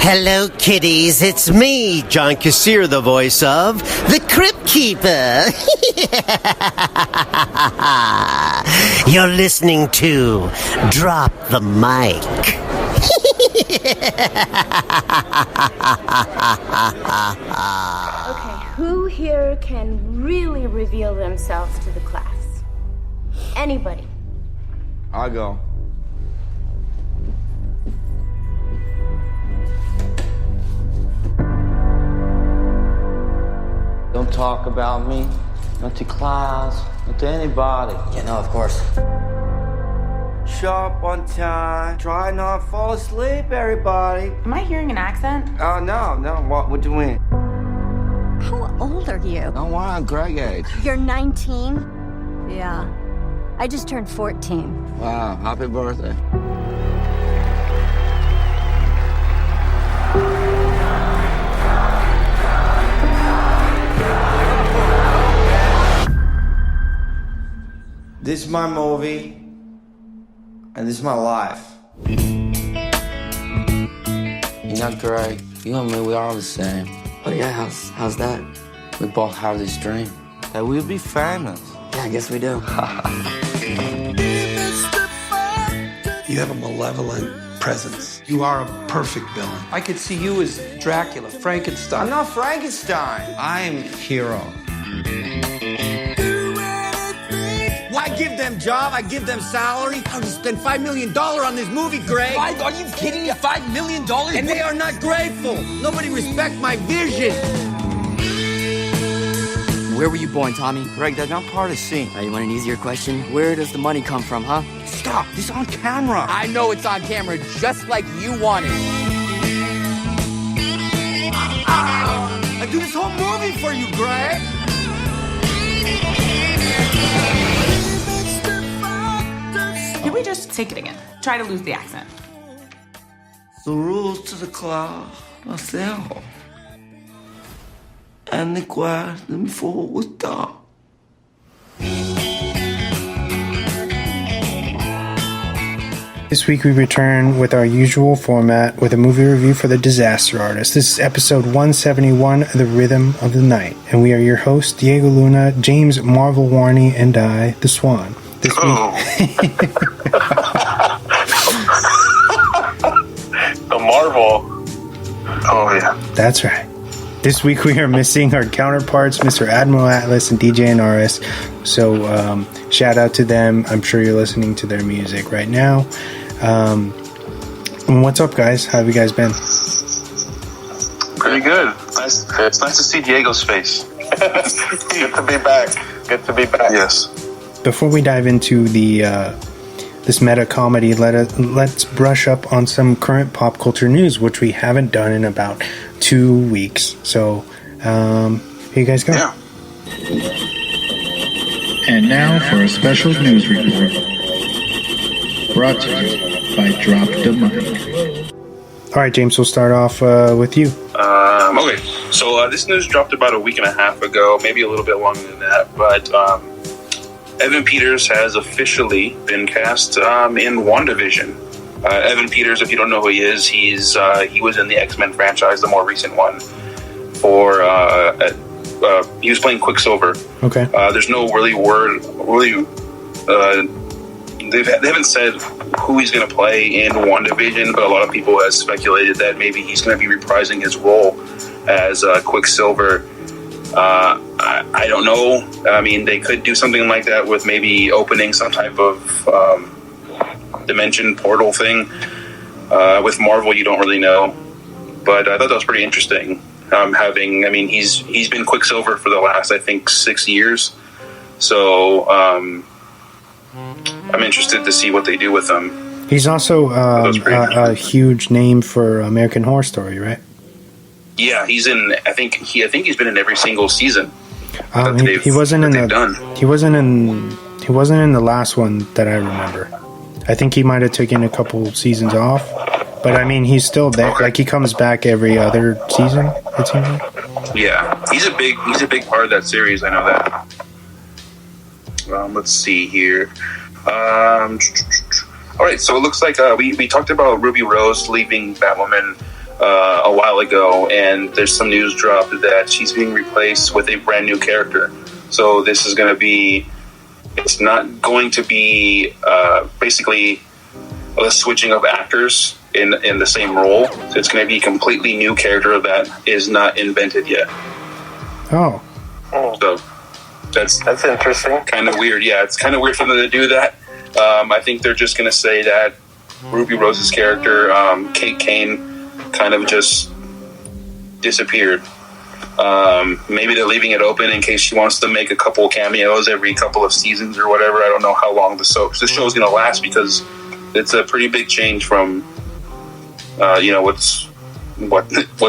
Hello, kiddies. It's me, John Kassir, the voice of the Crypt Keeper. You're listening to Drop the Mic. Okay, who here can really reveal themselves to the class? Anybody? I'll go. Don't talk about me, not to class, not to anybody. Yeah, no, of course. Sharp on time, try not to fall asleep, everybody. Am I hearing an accent? Oh, no, what do you mean? How old are you? No, I'm Greg age. You're 19? Yeah. I just turned 14. Wow, happy birthday. This is my movie, and this is my life. You're not Greg. You and me, we are the same. Oh yeah, how's that? We both have this dream that we'll be famous. Yeah, I guess we do. You have a malevolent presence. You are a perfect villain. I could see you as Dracula, Frankenstein. I'm not Frankenstein. I'm hero. I give them job, I give them salary. I would spend $5 million on this movie, Greg. Are you kidding me? $5 million? And they are not grateful. Nobody respects my vision. Where were you born, Tommy? Greg, that's not part of the scene. You want an easier question? Where does the money come from, huh? Stop, this is on camera. I know it's on camera, just like you want it. I do this whole movie for you, Greg. Can we just take it again? Try to lose the accent. The rules to the class are simple. And the question before was dark. This week we return with our usual format with a movie review for The Disaster Artist. This is episode 171, The Rhythm of the Night. And we are your hosts, Diego Luna, James Marvel Warney, and I, the Swann. This week... The Marvel. Oh, yeah. That's right. This week we are missing our counterparts, Mr. Admiral Atlas and DJ Onarres. So shout out to them. I'm sure you're listening to their music right now. What's up, guys? How have you guys been? Pretty good. Nice. It's nice to see Diego's face. Good to be back. Good to be back. Yes. Before we dive into the this meta comedy, let's brush up on some current pop culture news, which we haven't done in about 2 weeks. So here you guys go. Yeah. And now for a special news report, brought to you by Drop the Mic. All right, James, we'll start off with you. Okay, so this news dropped about a week and a half ago, maybe a little bit longer than that, but Evan Peters has officially been cast in WandaVision. Evan Peters, if you don't know who he is, he was in the X-Men franchise, the more recent one. He was playing Quicksilver. Okay. There's no they haven't said who he's going to play in WandaVision, but a lot of people have speculated that maybe he's going to be reprising his role as Quicksilver. I don't know. I mean, they could do something like that with maybe opening some type of dimension portal thing. With Marvel, you don't really know. But I thought that was pretty interesting. He's been Quicksilver for the last, I think, 6 years. So I'm interested to see what they do with him. He's also a huge name for American Horror Story, right? Yeah, he's in. I think he's been in every single season. He wasn't in the last one that I remember. I think he might have taken a couple seasons off, but I mean he's still there. Okay. Like he comes back every other season. It seems like. Yeah, he's a big part of that series. I know that. Let's see here. All right, so it looks like we talked about Ruby Rose leaving Batwoman. a while ago, and there's some news dropped that she's being replaced with a brand new character. So this is going to be, it's not going to be basically a switching of actors in the same role. So it's going to be a completely new character that is not invented yet. Oh. So that's interesting. Kind of weird. Yeah, it's kind of weird for them to do that. I think they're just going to say that Ruby Rose's character, Kate Kane, kind of just disappeared. Maybe they're leaving it open in case she wants to make a couple cameos every couple of seasons or whatever. I don't know how long the show's going to last, because it's a pretty big change from what's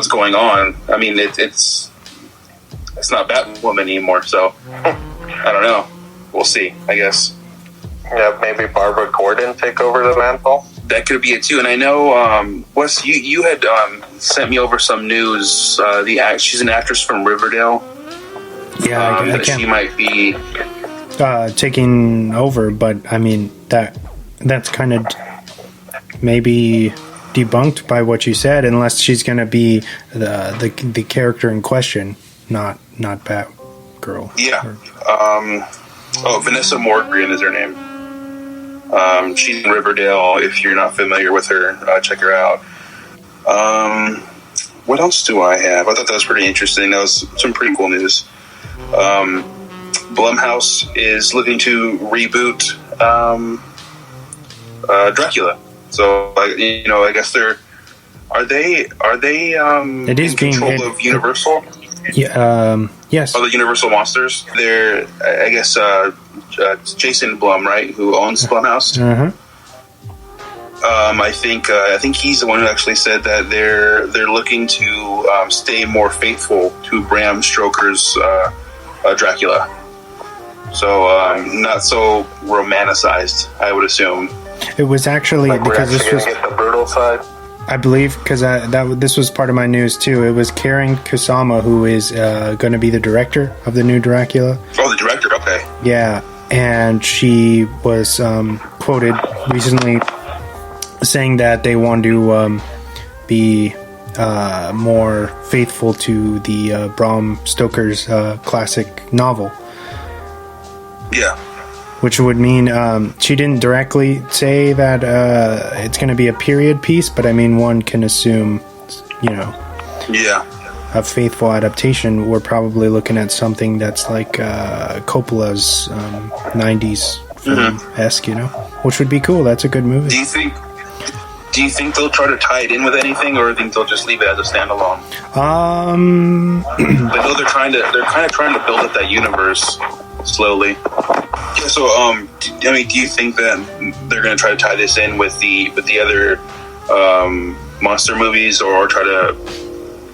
going on. I mean, it's not Batwoman anymore, so I don't know. We'll see, I guess. Yeah, maybe Barbara Gordon take over the mantle. That could be it too. And I know, Wes, you had sent me over some news. She's an actress from Riverdale. Yeah, I that she might be taking over, but I mean that's kind of maybe debunked by what you said, unless she's going to be the character in question, not Batgirl. Yeah. Vanessa Morgan is her name. She's in Riverdale. If you're not familiar with her, check her out. What else do I have? I thought that was pretty interesting. That was some pretty cool news. Blumhouse is looking to reboot Dracula. So, I guess are they it is in control of Universal? Yeah. Yes. Oh, the Universal monsters. They're, I guess, Jason Blum, right? Who owns Blumhouse. Uh-huh. I think he's the one who actually said that they're looking to stay more faithful to Bram Stoker's Dracula. So not so romanticized, I would assume. It was actually because this was get the brutal side. I believe, because this was part of my news too. It was Karen Kusama, who is going to be the director of the new Dracula. Oh, the director, okay. Yeah, and she was quoted recently saying that they want to be more faithful to the Bram Stoker's classic novel. Yeah. Which would mean she didn't directly say that it's going to be a period piece, but I mean, one can assume, yeah, a faithful adaptation. We're probably looking at something that's like Coppola's 90s film-esque, which would be cool. That's a good movie. Do you think they'll try to tie it in with anything, or do you think they'll just leave it as a standalone? I know they're kind of trying to build up that universe slowly. Yeah, so do you think that they're going to try to tie this in with the other monster movies, or try to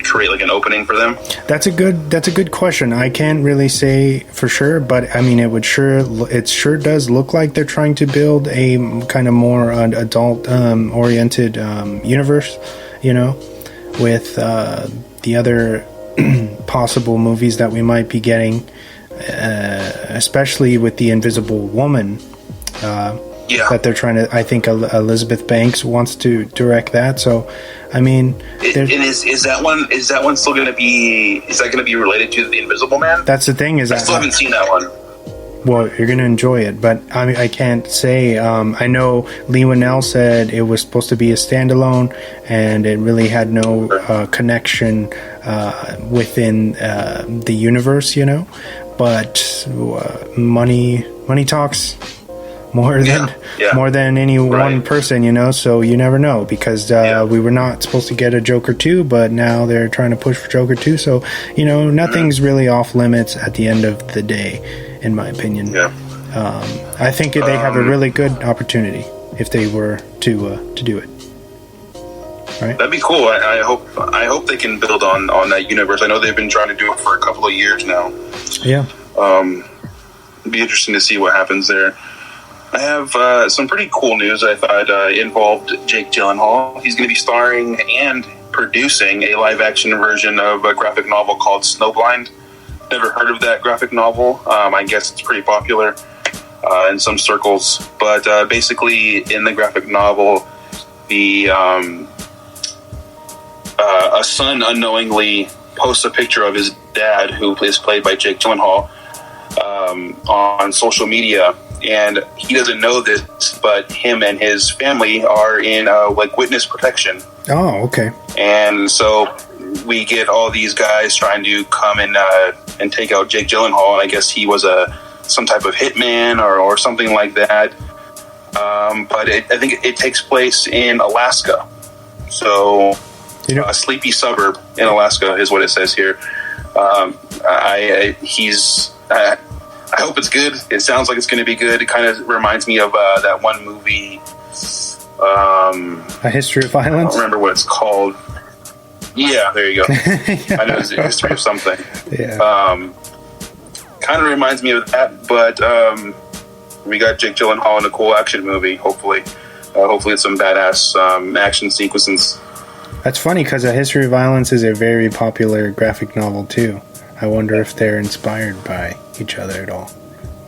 create like an opening for them? That's a good question. I can't really say for sure, but I mean, it sure does look like they're trying to build a kind of more adult oriented universe, with the other possible movies that we might be getting, especially with the Invisible Woman. That they're trying to. I think Elizabeth Banks wants to direct that. So, I mean, is that one still going to be? Is that going to be related to the Invisible Man? That's the thing. I still haven't seen that one. Well, you're going to enjoy it, but I mean, I can't say. I know Lee Winnell said it was supposed to be a standalone, and it really had no connection within the universe, But money talks. More than any one person, so you never know, because we were not supposed to get a Joker 2, but now they're trying to push for Joker 2, so nothing's really off limits at the end of the day, in my opinion. I think they have a really good opportunity if they were to do it. Right? That'd be cool. I hope they can build on that universe. I know they've been trying to do it for a couple of years now. Yeah. It'd be interesting to see what happens there. I have some pretty cool news I thought involved Jake Gyllenhaal. He's going to be starring and producing a live-action version of a graphic novel called Snowblind. Never heard of that graphic novel. I guess it's pretty popular in some circles. But basically, in the graphic novel, the a son unknowingly posts a picture of his dad, who is played by Jake Gyllenhaal, on social media, and he doesn't know this, but him and his family are in like witness protection. Oh, okay. And so we get all these guys trying to come and take out Jake Gyllenhaal, and I guess he was some type of hitman or something like that. But I think it takes place in Alaska, so a sleepy suburb in Alaska is what it says here. I hope it's good. It sounds like it's going to be good. It kind of reminds me of that one movie, A History of Violence. I don't remember what it's called. Yeah, there you go. Yeah. I know it's a history of something. Yeah. Kind of reminds me of that, but we got Jake Gyllenhaal in a cool action movie. Hopefully it's some badass action sequences. That's funny because A History of Violence is a very popular graphic novel too. I wonder if they're inspired by each other at all.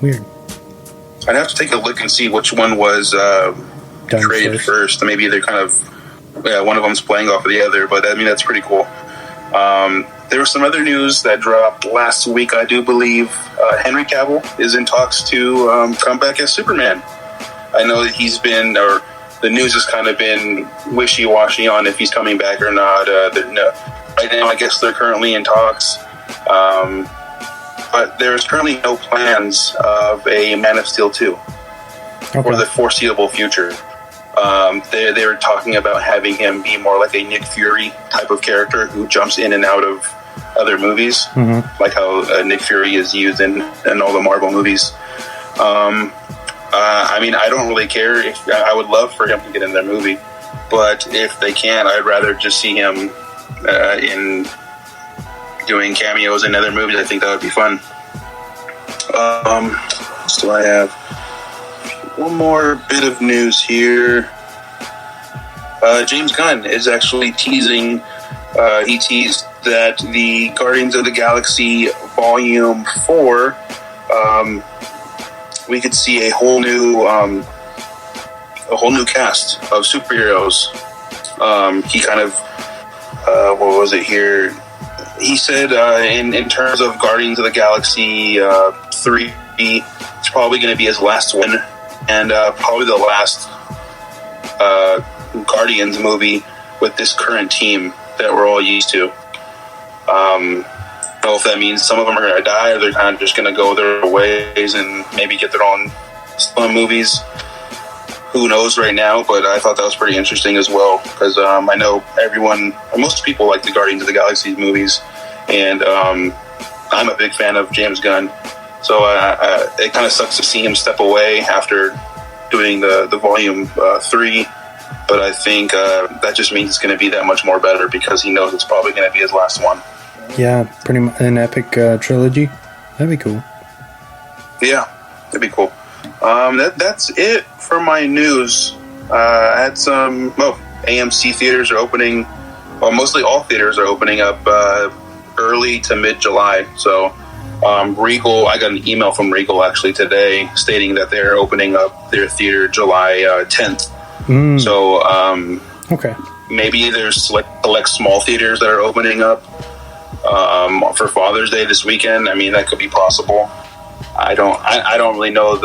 Weird. I'd have to take a look and see which one was created first. Maybe they're kind of one of them's playing off of the other, but I mean that's pretty cool. There was some other news that dropped last week, I do believe. Henry Cavill is in talks to come back as Superman. I know that the news has kind of been wishy-washy on if he's coming back or not. Right now, I guess they're currently in talks. But there's currently no plans of a Man of Steel 2 for the foreseeable future. They were talking about having him be more like a Nick Fury type of character who jumps in and out of other movies, like how Nick Fury is used in all the Marvel movies. I mean, I don't really care. I would love for him to get in their movie, but if they can't, I'd rather just see him in doing cameos in other movies. I think that would be fun. What do I have? One more bit of news here. James Gunn is actually teasing. He teased that the Guardians of the Galaxy Volume 4, we could see a whole new cast of superheroes. He kind of, what was it here? He said in terms of Guardians of the Galaxy 3, it's probably going to be his last one, and probably the last Guardians movie with this current team that we're all used to. I don't know if that means some of them are going to die, or they're kind of just going to go their ways and maybe get their own movies. Who knows right now, but I thought that was pretty interesting as well, because I know most people like the Guardians of the Galaxy movies, and I'm a big fan of James Gunn, so it kind of sucks to see him step away after doing the Volume 3, but I think that just means it's going to be that much more better, because he knows it's probably going to be his last one. Yeah, pretty much an epic trilogy. That'd be cool. Yeah, that'd be cool. That's it for my news. I had some. AMC theaters are opening. Well, mostly all theaters are opening up early to mid-July. So, Regal. I got an email from Regal actually today stating that they're opening up their theater July 10th. So, okay. Maybe there's select small theaters that are opening up for Father's Day this weekend. I mean, that could be possible. I don't really know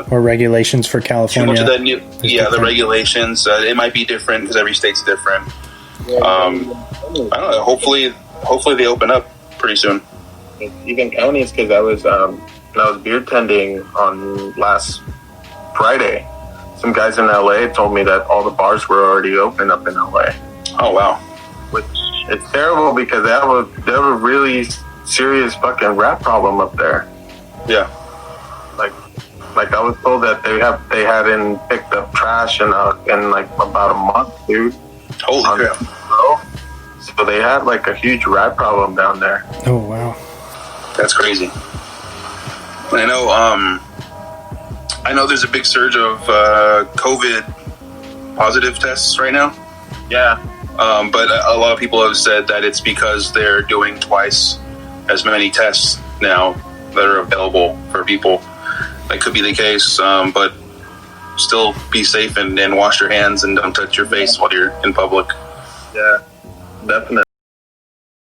or regulations for California. Too much of that the regulations. It might be different because every state's different. I don't know. Hopefully they open up pretty soon. Even counties, because I was beer tending on last Friday. Some guys in LA told me that all the bars were already open up in LA. Oh wow! Which it's terrible because they have a really serious fucking rat problem up there. Yeah. Like I was told that they hadn't picked up trash in like about a month, dude. Holy crap! So they had like a huge rat problem down there. Oh wow, that's crazy. I know there's a big surge of COVID positive tests right now. Yeah. But a lot of people have said that it's because they're doing twice as many tests now that are available for people. That could be the case, but still be safe and wash your hands and don't touch your face while you're in public. Yeah. definitely.